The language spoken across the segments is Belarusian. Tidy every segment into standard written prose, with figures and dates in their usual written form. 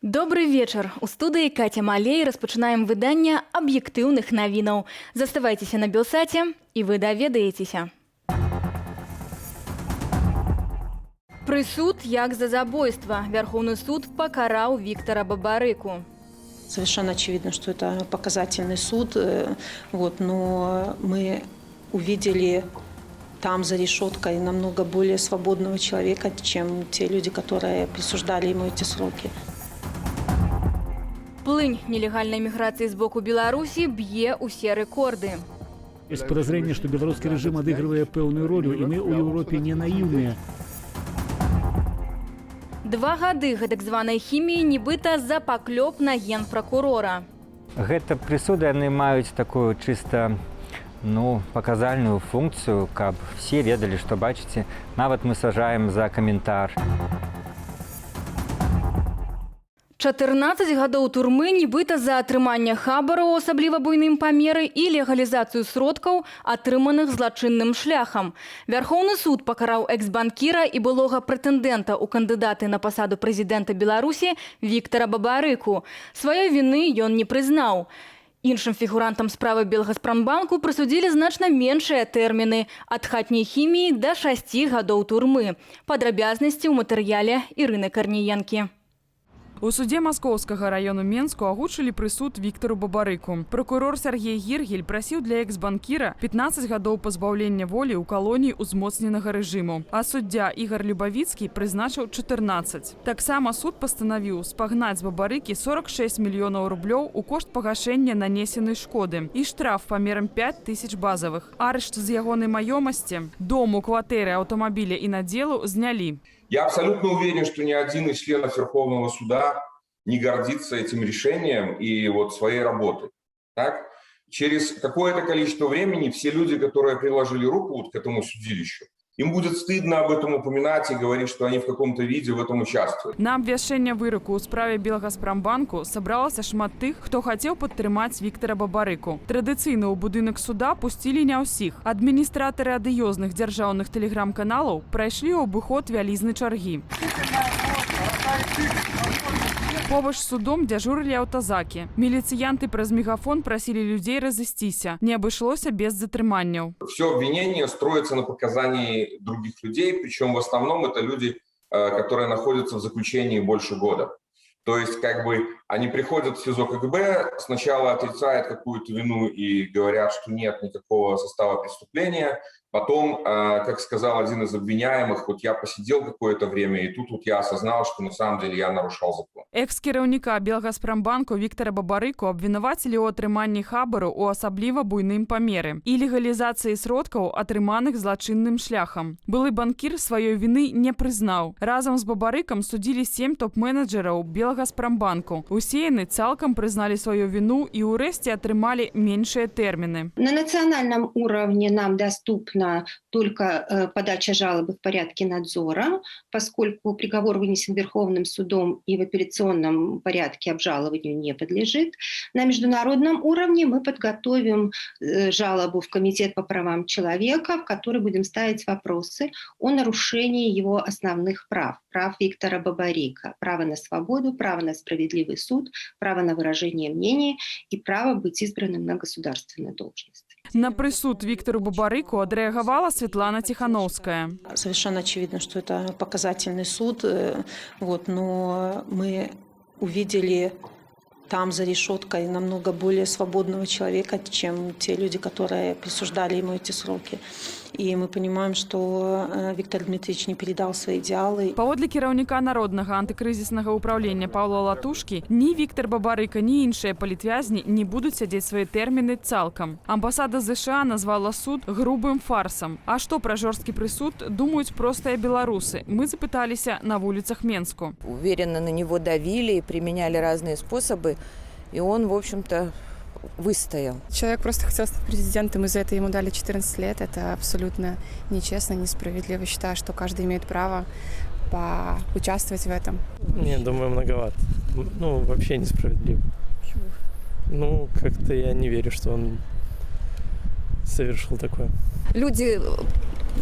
Добрый вечер. У студыі Катя Малей распачынаем выданне аб'ектыўных навінаў. Заставайцеся на Белсаце, і вы даведаецеся. Прысуд як за забойство. Верховный суд покарал Виктора Бабарыку. Совершенно очевидно, что это показательный суд, но мы увидели там за решеткой намного более свободного человека, чем те люди, которые присуждали ему эти сроки. Плынь нелегальной миграции с боку Беларуси б'е усе рекорды. Есть подозрение, что белорусский режим отыгрывает пэўную роль, и мы у Европе не наивные. 2 гады гэтак званай хіміі нібыта за паклёп на генпракурора. Гэта прысуды яны маюць такую чыста паказальную функцію, каб все ведалі, што бачыце, нават мы сажаем за каментар. 14 гадоў турмы нібыта за атрыманне хабараў, асабліва буйным памеры, і легалізацыю сродкаў, атрыманых злачынным шляхам. Верховны суд пакараў экс-банкіра і былога прэтэндэнта ў кандыдаты на пасаду прэзідэнта Беларусі Віктара Бабарыку. Сваёй віны ён не прызнаў. Іншым фігурантам справы Белгаспромбанку прысудзілі значна меншыя тэрміны – ад хатняй хіміі да 6 гадоў турмы. Падрабязнасці ў матэрыяле Ірыны Карніенкі. У суде Маскоўскага району Менску агучылі прысуд Віктору Бабарыку. Прокурор Сергей Гіргель прасіў для экс-банкіра 15 гадоў пазбаўлення волі ў калоніі узмоцненага рэжыму, а суддзя Ігар Любавіцкі прызначыў 14. Таксама суд пастанавіў спагнаць з Бабарыкі 46 мільёнаў рублёў у кошт пагашэння нанесенай шкоды і штраф памерам 5000 базавых. Арышт з ягонай маёмасці, дому, кватэры, аўтамабіля і надзелу знялі. Я абсолютно уверен, что ни один из членов Верховного суда не гордится этим решением и своей работой. Так? Через какое-то количество времени все люди, которые приложили руку к этому судилищу, им будет стыдно об этом упоминать и говорить, что они в каком-то виде в этом участвуют. На абвяшчэнне выроку ў справе Белгаспромбанку сабралася шмат тых, хто хацеў падтрымаць Віктара Бабарыку. Традыцыйна ў будынак суда пусцілі не ўсіх. Адміністратары адыёзных дзяржаўных тэлеграм-каналаў прайшлі ў абыход вялізнай чаргі. Побач з судом дзяжурылі аўтазакі. Міліцыянты праз мегафон прасілі людзей разысціся. Не абышлося без затрыманняў. Все обвинение строится на показании других людей, причем в основном это люди, которые находятся в заключении больше года. То есть они приходят в СИЗО КГБ, сначала отрицают какую-то вину и говорят, что нет никакого состава преступления. Потом, как сказал один из обвиняемых, я посидел какое-то время, и тут я осознал, что на самом деле я нарушал закон. Экс-кіраўніка Белгаспромбанку Віктара Бабарыку абвінавацілі ў атрыманні хабару ў асабліва буйным памеры і легалізацыі сродкаў, атрыманых злачынным шляхам. Былы банкір сваёй віны не прызнаў. Разам з Бабарыкам судзілі 7 топ-менеджераў Белгаспромбанку. Усе яны цалкам прызналі сваю віну і ўрэшце атрымалі меншыя тэрміны. На национальном уровне нам доступна только подача жалобы в порядке надзора, поскольку приговор вынесен Верховным судом и в апелляционном порядке обжалованию не подлежит. На международном уровне мы подготовим жалобу в Комитет по правам человека, в которой будем ставить вопросы о нарушении его основных прав. Прав Виктора Бабарыка. Право на свободу, право на справедливый суд, право на выражение мнения и право быть избранным на государственную должность. На прысуд Віктору Бабарыку адрэагавала Светлана Тихановская. Совершенно очевидно, что это показательный суд, но мы увидели там за решеткой намного более свободного человека, чем те люди, которые присуждали ему эти сроки. И мы понимаем, что Виктор Дмитриевич не передал свои идеалы. Паводле кіраўніка Народнага антыкрызіснага ўправлення Паўла Латушкі, ні Віктар Бабарыка, ні іншыя палітвязні не будуць сядзець свае тэрміны цалкам. Амбасада США назвала суд грубым фарсам. А што пра жорсткі прысуд думаюць простыя беларусы? Мы запыталіся на вуліцах Менску. Уверенно на него давили и применяли разные способы, и он, в общем-то, выстоял. Человек просто хотел стать президентом, и за это ему дали 14 лет. Это абсолютно нечестно, несправедливо. Считаю, что каждый имеет право поучаствовать в этом. Нет, думаю, многовато. Вообще несправедливо. Почему? Как-то я не верю, что он совершил такое. Люди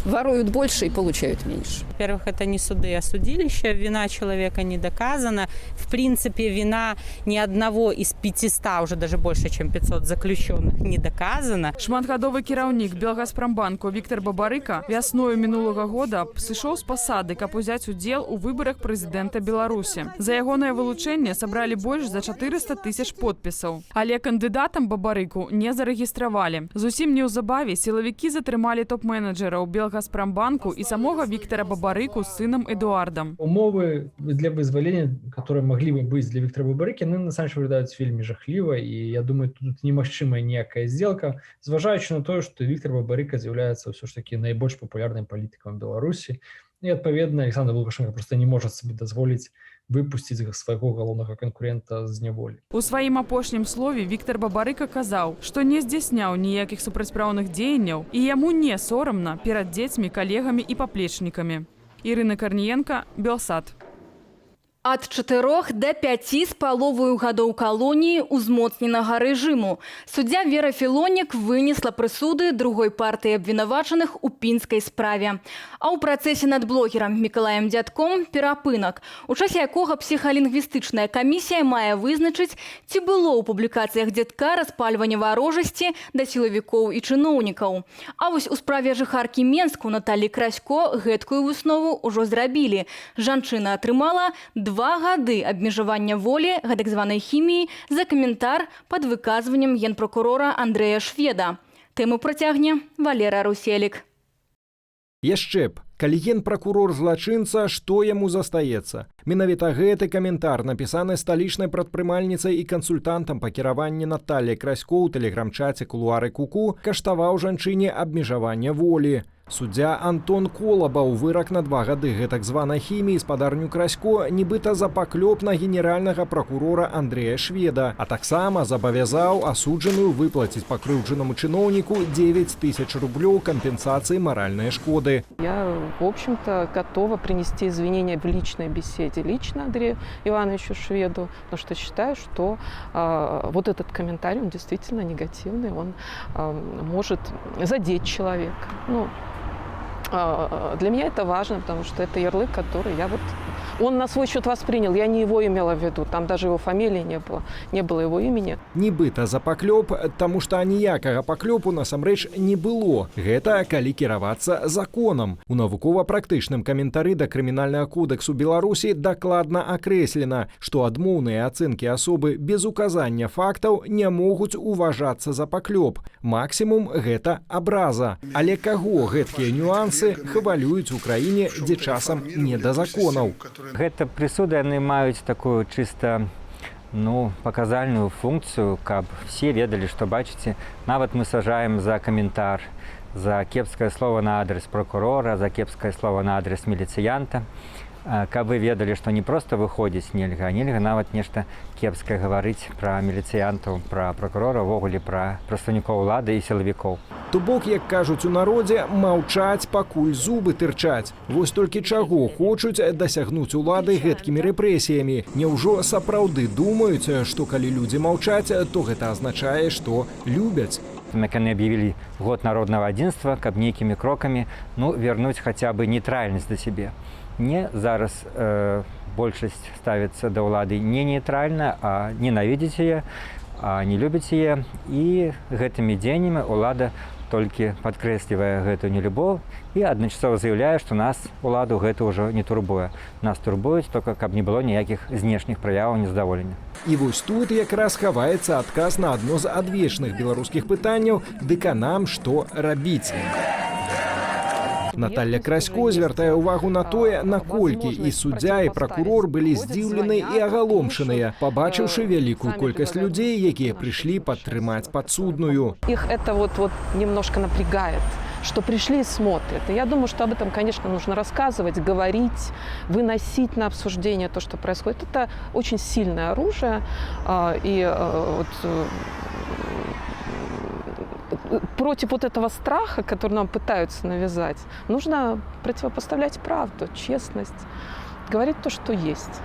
воруют больше и получают меньше. Во-первых, это не суды, а судилища. Вина человека не доказана. В принципе, вина ни одного из 500, уже даже больше, чем 500 заключенных, не доказана. Шматгадовы кіраўнік Белгазпромбанку Віктор Бабарыка вясною мінулага года сышоў з пасады, каб узяць удзел у выбарах прэзідэнта Беларусі. За ягонае вылучэнне сабралі больш за 400 000 подпісаў. Але кандыдатам Бабарыку не зарэгістравалі. Зусім неўзабаве сілавікі затрымалі топ-менеджераў Белгазпромбанку і самога Віктора Бабарыку з сынам Эдуардом. Умовы для вызвалення, которые могли бы быть для Віктора Бабарыкі, яны насамрэч выглядаюць вельмі жахліва, і я думаю, тут немагчымая ніякая сделка, зважаючы на тое, што Віктор Бабарыка з'яўляецца ўсё ж таки найбольш папулярным палітыкам Беларусі. І адпаведна Александр Лукашенко просто не можа сабе дазволіць выпусціць свайго галоўнага канкурента з няволі. У сваім апошнім слове Віктор Бабарыка казаў, што не здзяйсняў ніякіх супрацьпраўных дзеянняў і яму не сорамна перад дзецьмі, калегамі і паплечнікамі. Ірына Карніенка, Белсат. Ад 4 до 5 з паловаю гадоў калоніі ўзмоцненага рэжыму. Суддзя Вера Філонік вынесла прысуды другой партыі абвінавачаных у пінскай справе. А ў працэсе над блогерам Мікалаем Дзядком перапынак, у часе якога псіхалінгвістычная камісія мае вызначыць, ці было ў публікацыях Дзядка распальванне варожасці да сілавікоў і чыноўнікаў. А вось у справе жыхаркі Менску Наталі Красько гэткую выснову ўжо зрабілі. Жанчына атрымала 2 гады абмежавання волі, гэтак званай хіміі, за каментар пад выказваннем генпрокурора Андрэя Шведа. Тэму працягне Валера Руселік. Яшчэ б, калі генпракурор злачынца, што яму застаецца? Менавіта гэты каментар, напісаны сталічнай прадпрымальніцай і кансультантам па кіраванні Наталлі Красько ў тэлеграм-чаце «Кулуары Куку» каштаваў жанчыне абмежавання волі. Суддзя Антон Колабаў вырак на 2 гады гэтак званай хіміі спадарню Красько нібыта за паклёп на генеральнага пракурора Андрэя Шведа, а таксама забавязаў асуджаную выплаціць пакрыўджанаму чыноўніку 9 000 рублёў кампенсацыі маральнай шкоды. Я, в общем-то, готова принести извинения в личной беседе лично Андрею Ивановичу Шведу, потому что считаю, что вот этот комментарий, он действительно негативный, он может задеть человека. Для меня это важно, потому что это ярлык, который он на свой счет воспринял. Я не его имела в виду, там даже его фамилии не было его имени. Нібыта за паклёп, таму што аніякага паклёпу насамрэч не было. Гэта калі кіравацца законам. У навукова-практычным каментары да крымінальнага кодэксу Беларусі дакладна акрэслена, што адмоўныя ацэнкі асобы без указання фактаў не могуць уважацца за паклёп. Максімум гэта абраза. Але каго гэткія нюансы хвалююць у краіне, дзе часам не да законаў? Гэта прысуды, яны маюць такую чыста паказальную функцыю, каб все ведалі, што бачыце, нават мы сажаем за каментар, за кепскае слово на адрес прокурора, за кепскае слово на адрес міліцыянта, каб вы ведалі, што не проста выходзіць нельга, а нельга нават нешта кепскае гаварыць пра міліцыянтаў, пра прокурора, увогуле пра прадстаўнікоў улады і сілавікоў. То бок, як кажуць у народзе, маўчаць, пакуль зубы тырчаць. Вось толькі чаго хочуць дасягнуць улады гэткімі рэпрэсіямі? Няўжо сапраўды думаюць, што калі людзі маўчаць, то гэта азначае, што любяць? Яны аб'явілі год народнага адзінства, каб нейкімі крокамі вярнуць хаця бы нейтральнасць да сябе. Не зараз большасць ставіцца да ўлады не нейтральна, а ненавідзіць яе, а не любіць яе. І гэтымі дзеяннямі ўлада толькі падкрэслівае гэтую нелюбоў і адначасова заяўляе, што нас, уладу, гэта ўжо не турбуе. Нас турбуюць толькі, каб не было ніякіх знешніх праяваў нездаволення. І вось тут якраз хаваецца адказ на адно з адвечных беларускіх пытанняў: дык а нам што рабіць? Наталля Красько звяртае ўвагу на тое, наколькі і суддзя, і пракурор былі здзіўлены і агаломшаныя, пабачыўшы вялікую колькасць людзей, якія прыйшлі падтрымаць падсудную. Их это немножко напрягает, что пришли и смотрят. И я думаю, что об этом, конечно, нужно рассказывать, говорить, выносить на обсуждение то, что происходит. Это очень сильное оружие. Против этого страха, который нам пытаются навязать, нужно противопоставлять правду, честность, говорить то, что есть.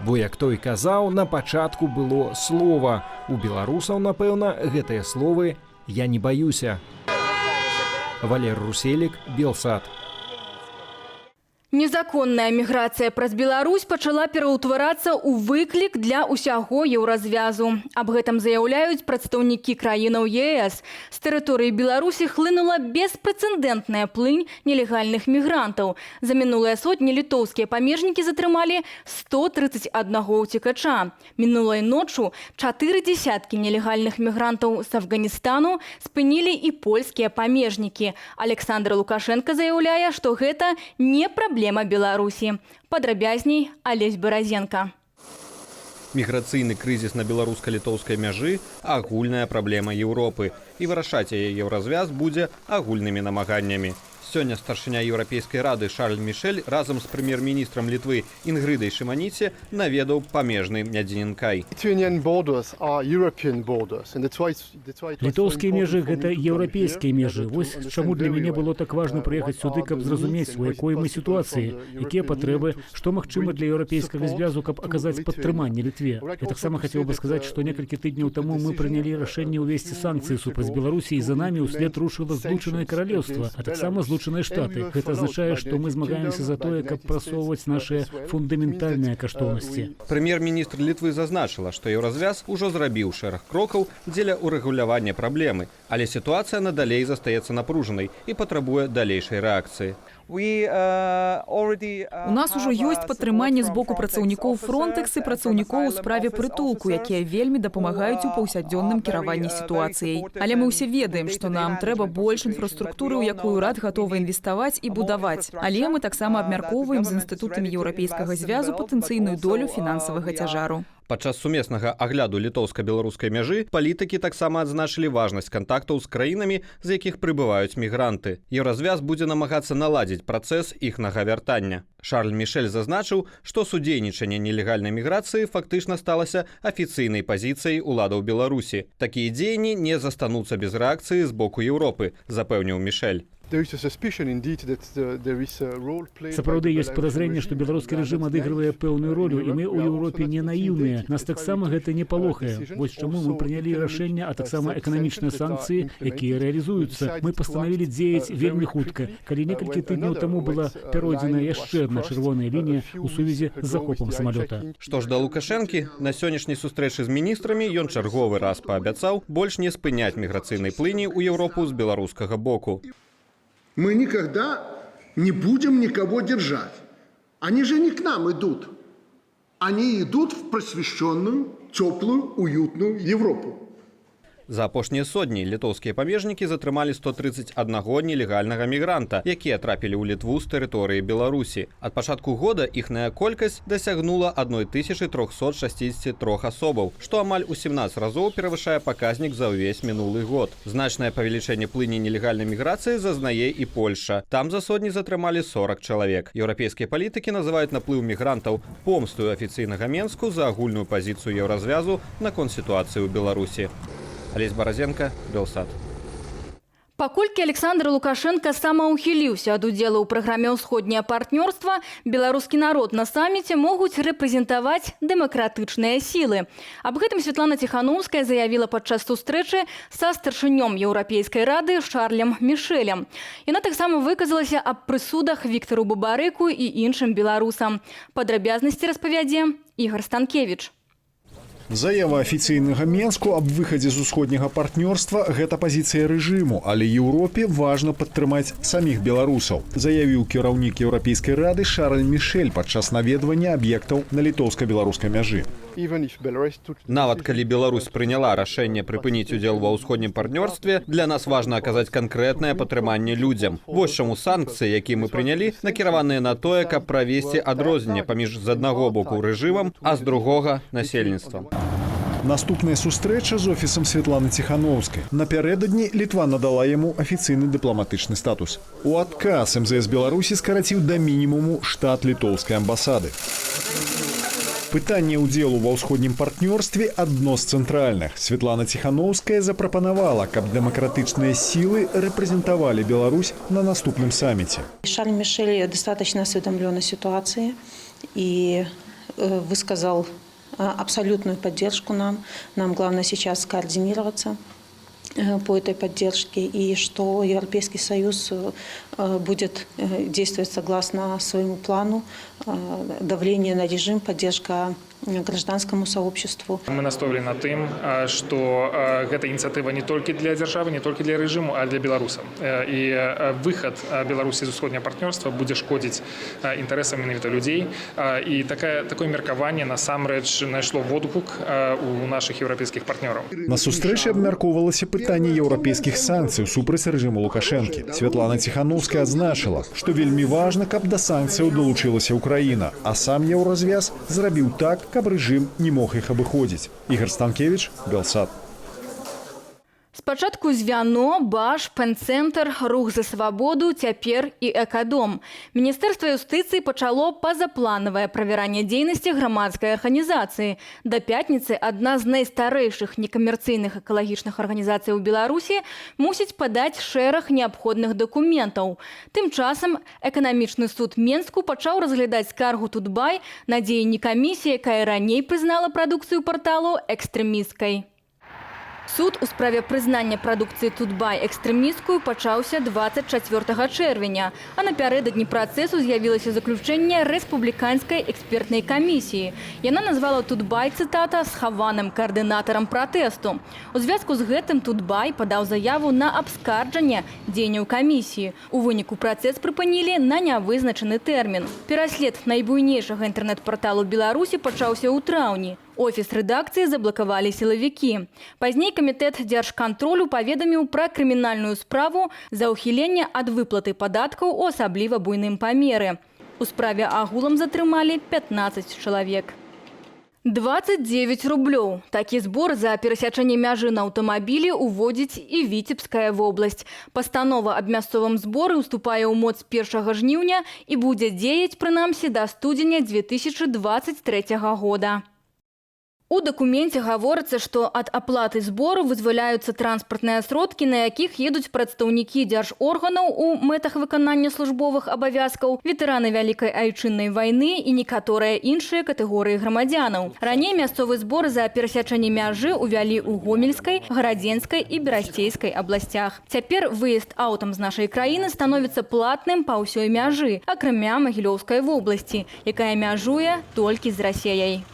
Бо, як той казаў, на пачатку было слова. У беларусаў, напэўна, гэтыя словы «я не баюся». Валер Руселік, Белсат. Незаконная міграцыя праз Беларусь пачала пераўтварацца ў выклік для ўсяго еўразвязу. Аб гэтым заяўляюць прадстаўнікі краінаў ЕС. З тэрыторыі Беларусі хлынула беспрэцэдэнтная плынь нелегальных мігрантаў. За мінулыя сотні літоўскія памежнікі затрымалі 131 уцекача. Мінулай ноччу 4 десяткі нелегальных мігрантаў з Афганістану спынілі і польскія памежнікі. Александр Лукашенко заяўляе, што гэта не праблема Беларусі. Падрабязней Алесь Баразенко. Міграцыйны крызіс на беларуска-літоўскай мяжы – агульная праблема Еўропы. І вырашаць яе еўразвяз будзе агульнымі намаганнямі. Сёння старшыня Еўрапейскай рады Шарль Мішэль разам з прэм'ер-міністрам Літвы Інгрыдай Шыманіце наведаў памежны Мядзінінкай. Літоўскія межы – гэта еўрапейскія межы. Вось чаму для мяне было так важна прыехаць сюды, каб зразумець, у якой мы сітуацыі, якія патрэбы, што магчыма для еўрапейскага звязу, каб аказаць падтрыманне Літве. Я таксама хацеў бы сказаць, што некалькі тыдняў таму мы прынялі рашэнне ўвесці санкцыі супраць Беларусі, і за намі ўслед рушыла Злучанае Каралеўства, а таксама Злучаныя Штаты. Гэта азначае, што мы змагаемся за тое, каб прасоўваць нашыя фундаментальныя каштоўнасці. Прэм'ер-міністр Літвы зазначыла, што еўразвяз ужо зрабіў шэраг крокаў дзеля ўрэгулявання праблемы, але сітуацыя надалей застаецца напружанай і патрабуе далейшай рэакцыі. У нас ужо ёсць падтрыманне з боку працаўнікоў Фронтэкс і працаўнікоў у справе прытулку, якія вельмі дапамагаюць у паўсядзённым кіраванні сітуацыяй. Але мы ўсе ведаем, што нам трэба больш інфраструктуры, у якую ўрад гатовы інвеставаць і будаваць. Але мы таксама абмяркоўваем з інстытутамі еўрапейскага звязу патэнцыйную долю фінансавага цяжару. Падчас сумеснага агляду літоўска-беларускай мяжы палітыкі таксама адзначылі важнасць кантактаў з краінамі, з якіх прыбываюць мігранты. Еўразвяз будзе намагацца наладзіць працэс іхнага вяртання. Шарль Мішэль зазначыў, што судзейнічанне нелегальнай міграцыі фактычна сталася афіцыйнай пазіцыяй уладаў Беларусі. Такія дзеянні не застануцца без рэакцыі з боку Еўропы, запэўніў Мішэль. Сапраўды ёсць падазрэнне, што беларускі рэжым адыгрывае пэўную ролю, і мы ў Еўропе не наіўныя. Нас таксама гэта не палохае. Вось чаму мы прынялі рашэнне, а таксама эканамічныя санкцыі, якія рэалізуюцца. Мы пастанавілі дзеяць вельмі хутка. Калі некалькі тыдняў таму была перайдзена яшчэ адна чырвоная лінія ў сувязі з захопам самалёта. Што ж да Лукашэнкі, на сённяшняй сустрэчы з міністрамі ён чарговы раз паабяцаў больш не спыняць міграцыйнай плыні ў Еўропу з беларускага боку. Мы никогда не будем никого держать. Они же не к нам идут. Они идут в просвещенную, теплую, уютную Европу. За апошнія сотні літоўскія памежнікі затрымалі 131 нелегальнага мігранта, якія трапілі ў Літву з тэрыторыі Беларусі. Ад пачатку года іхная колькасць дасягнула 1363 асобаў, што амаль у 17 разоў перавышае паказнік за ўвесь мінулы год. Значнае павелічэнне плыні нелегальнай міграцыі зазнае і Польша. Там за сотні затрымалі 40 чалавек. Еўрапейскія палітыкі называюць наплыў мігрантаў помстою афіцыйнага Менску за агульную пазіцыю еўразвязу наконт сітуацыі ў Беларусі. Алесь Баразенко, Белсат. Паколькі Александр Лукашенко самаўхіліўся ад удзелу ў праграме «Усходняе партнёрства», беларускі народ на саміце могуць рэпрэзентаваць дэмакратычныя сілы. Аб гэтым Святлана Ціхановская заявіла падчас сустрэчы са старшынём Еўрапейскай рады Шарлем Мішэлем. Яна таксама выказалася аб прысудах Віктару Бабарыку і іншым беларусам. Падрабязнасці распавядзе Ігор Станкевіч. Заява афіцыйнага Менску аб выхадзе з усходняга партнёрства – гэта пазіцыя рэжыму, але Еўропе важна падтрымаць саміх беларусаў, заявіў кіраўнік Еўрапейскай рады Шарль Мішэль падчас наведвання аб'ектаў на літоўска-беларускай мяжы. Нават калі Беларусь прыняла рашэнне прыпыніць удзел ва ўсходнім партнёрстве, для нас важна аказаць канкрэтнае падтрыманне людзям. Вось чаму санкцыі, якія мы прынялі, накіраваныя на тое, каб правесці адрозненне паміж з аднаго боку рэжымам, а з другога насельніцтвам. Наступная сустрэча з офісам Святланы Ціхановскай. Напярэдадні Літва надала яму афіцыйны дыпламатычны статус. У адказ МЗС Беларусі скараціў да мінімуму штат літоўскай амбасады. Пытанне ўдзелу ва ўсходнім партнёрстве адно з цэнтральных. Святлана Ціхановская запрапанавала, каб дэмакратычныя сілы рэпрэзентавалі Беларусь на наступным самміце. Шарль Мишель достаточно осведомлен о ситуации и высказал абсолютную поддержку нам. Нам главное сейчас скоординироваться по этой поддержке и что Европейский Союз будет действовать согласно своему плану давление на режим, поддержка гражданскому сообществу. Мы настояли на тым, што гэта ініцыятыва не толькі для дзяржавы, не толькі для рэжыму, а для беларусаў. І выхад Беларусі з усходняга партнёрства будзе шкодзіць інтарэсам менавіта людзей. І такое меркаванне насамрэч знайшло водгук у нашых еўрапейскіх партнёраў. На сустрэчы абмяркоўвалася пытанне еўрапейскіх санкцый супраць рэжыму Лукашэнкі. Святлана Ціханаўская адзначыла, што вельмі важна, каб да санкцыяў долучылася Украіна, а сам еўразвяз зрабіў так, каб рэжым не мог іх абыходзіць. Ігор Станкевич, Белсат. Спачатку звяно, баш, пэн-цэнтр, рух за свабоду, цяпер і экадом. Міністэрства юстыцыі пачало пазапланавае правяранне дзейнасці грамадскай арганізацыі. Да пятніцы адна з найстарэйшых некамерцыйных экалагічных арганізацый у Беларусі мусіць падаць шэраг неабходных дакументаў. Тым часам эканамічны суд Менску пачаў разглядаць скаргу Тутбай на дзеянні камісіі, якая раней прызнала прадукцыю парталу экстрэмісткай. Суд у справе прызнання прадукцыі Тутбай экстрэмісткую пачаўся 24 чэрвеня, а напярэдадні працэсу з'явілася заключэнне рэспубліканскай экспертнай камісіі. Яна назвала Тутбай, цытата, схаваным каардынатарам пратэсту. У звязку з гэтым Тутбай падаў заяву на абскарджанне дзеянняў камісіі. У выніку працэс прыпынілі на нявызначаны тэрмін. Пераслед найбуйнейшага інтэрнэт-парталу Беларусі пачаўся ў траўні. Офіс рэдакцыі заблакавалі сілавікі. Пазней камітэт дзяржкантролю паведаміў пра крымінальную справу за ўхіленне ад выплаты падаткаў у асабліва буйным памеры. У справе агулам затрымалі 15 чалавек. 29 рублёў. Такі збор за перасячэнне мяжы на аўтамабілі уводзіць і Віцебская вобласць. Пастанова аб мясцовым зборы ўступае ў моц 1 жніўня і будзе дзеяць, прынамсі, да студзеня 2023 года. У дакуменце гаворыцца, што ад аплаты збору вызваляюцца транспартныя сродкі, на якіх едуць прадстаўнікі дзяржорганаў у мэтах выканання службовых абавязкаў, ветэраны Вялікай айчыннай вайны і некаторыя іншыя катэгорыі грамадзянаў. Раней мясцовы збор за перасячэнне мяжы увялі ў Гомельскай, Гарадзенскай і Берасцейскай абласцях. Цяпер выезд аўтам з нашай краіны становіцца платным па ўсёй мяжы, акрамя Магілёўскай вобласці, якая мяжуе толькі з Расеяй.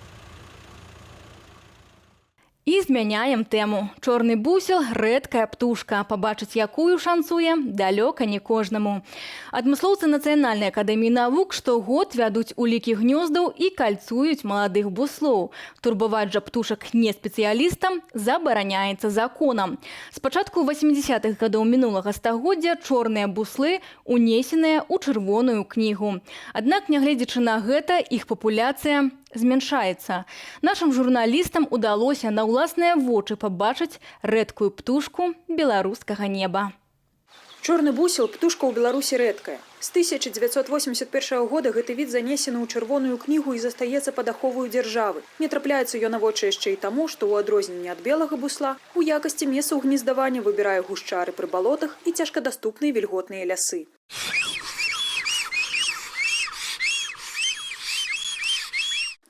І змяняем тэму. Чорны бусел – рэдкая птушка. Пабачыць якую шанцуе далёка не кожнаму. Адмыслоўцы Нацыянальнай акадэміі навук штогод вядуць улікі гнёздаў і кальцуюць маладых буслоў. Турбаваць жа птушак не спецыялістам забараняецца законам. З пачатку 80-х гадоў мінулага стагоддзя чорныя буслы унесеныя ў чырвоную кнігу. Аднак, нягледзячы на гэта, іх папуляцыя змяншаецца. Нашым журналістам удалося на ўласныя вочы пабачыць рэдкую птушку беларускага неба. Чорны бусел – птушка ў Беларусі рэдкая. З 1981 года гэты від занесены ў чырвоную кнігу і застаецца пад аховаю дзяржавы. Не трапляецца ён на вочы яшчэ і таму, што ў адрозненне ад белага бусла у якасці месца гнездавання выбірае гушчары пры балотах і цяжкадаступныя вільготныя лясы.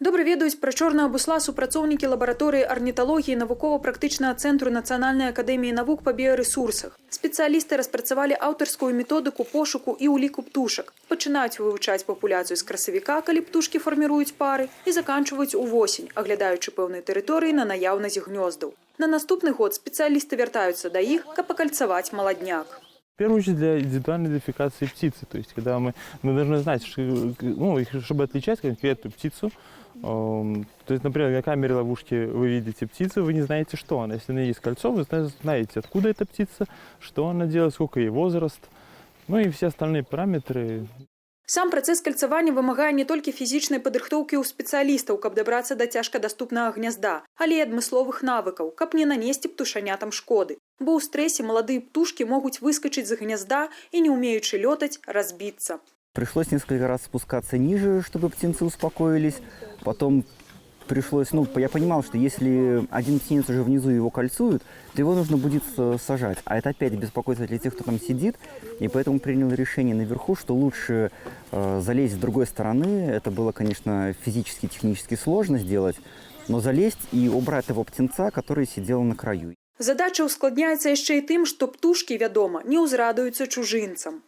Добра ведаюць пра чорнага бусла супрацоўнікі лабараторыі арніталогіі навукова-практычнага цэнтру Нацыянальнай акадэміі навук па біярэсурсах. Спецыялісты распрацавалі аўтарскую методыку пошуку і ўліку птушак. Пачынаюць вывучаць папуляцыю з красавіка, калі птушкі фарміруюць пары, і заканчваюць увосень, аглядаючы пэўныя тэрыторыі на наяўнасць гнёздаў. На наступны год спецыялісты вяртаюцца да іх, каб акальцаваць маладняк. В первую очередь для индивидуальной идентификации птицы. То есть, когда мы должны знать, чтобы отличать конкретную птицу. То есть, например, на камере ловушки вы видите птицу, вы не знаете, что она. Если на ней есть кольцо, вы знаете, откуда эта птица, что она делает, сколько ей возраст, ну и все остальные параметры. Сам працэс кальцавання вымагае не толькі фізічнай падрыхтоўкі ў спецыялістаў, каб дабрацца да цяжкадаступнага гнязда, але і адмысловых навыкаў, каб не нанесці птушанятам шкоды. Бо ў стрэсе маладыя птушкі могуць выскачыць з гнязда і, не умеючы лётаць, разбіцца. Пришлось несколько раз спускаться ниже, чтобы птенцы успокоились. Потом пришлось, я понимал, что если один птенец уже внизу его кольцуют, то его нужно будет сажать. А это опять беспокойство для тех, кто там сидит. И поэтому принял решение наверху, что лучше залезть с другой стороны. Это было, конечно, физически, технически сложно сделать. Но залезть и убрать того птенца, который сидел на краю. Задача ускладняецца яшчэ і тым, што птушкі, вядома, не ўзрадуюцца чужынцам.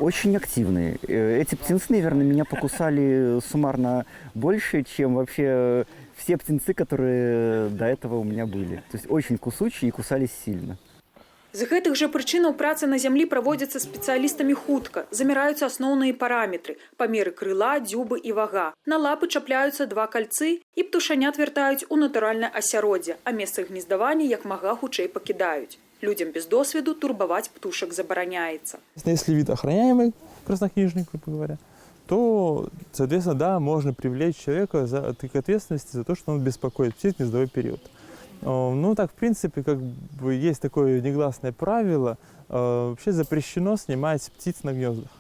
Очень активные. Эти птенцы, наверное, меня покусали суммарно больше, чем вообще все птенцы, которые до этого у меня были. То есть очень кусучие и кусались сильно. З гэтых жа прычынаў праца на зямлі праводзіцца спецыялістамі хутка. Заміраюцца асноўныя параметры – памеры крыла, дзюбы і вага. На лапы чапляюцца 2 кальцы і птушанят вяртаюць у натуральнае асяроддзе, а месцы гнездавання як мага хутчэй пакідаюць. Людям без досведу турбаваць птушак забараняецца. Если вид охраняемый, краснокнижник, грубо говоря, то, соответственно, да, можно привлечь человека к ответственности за то, что он беспокоит птиц в гнездовой период. Ну, так, в принципе, как бы есть такое негласное правило, вообще запрещено снимать птиц на гнездах.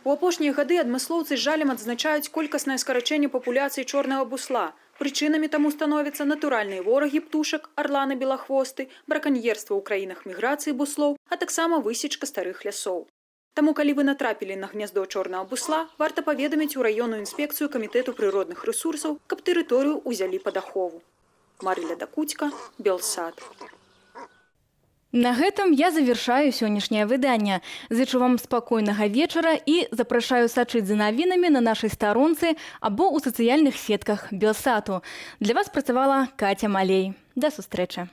У апошнія гады адмыслоўцы з жалем адзначаюць колькаснае скарачэнне папуляцыі чорнага бусла. Прычынамі таму становяцца натуральныя ворагі птушак, арланы-белахвосты, браканьерства ў краінах міграцыі буслоў, а таксама высечка старых лясоў. Таму, калі вы натрапілі на гняздо чорнага бусла, варта паведаміць у раённую інспекцыю камітэту прыродных рэсурсаў, каб тэрыторыю ўзялі пад ахову. Марыля Дакуцька, Белсад. На гэтым я завершаю сённяшняе выданне. Зычу вам спакойнага вечара і запрашаю сачыць за навінамі на нашай старонцы або ў сацыяльных сетках Белсату. Для вас працавала Катя Малей. Да сустрэчы.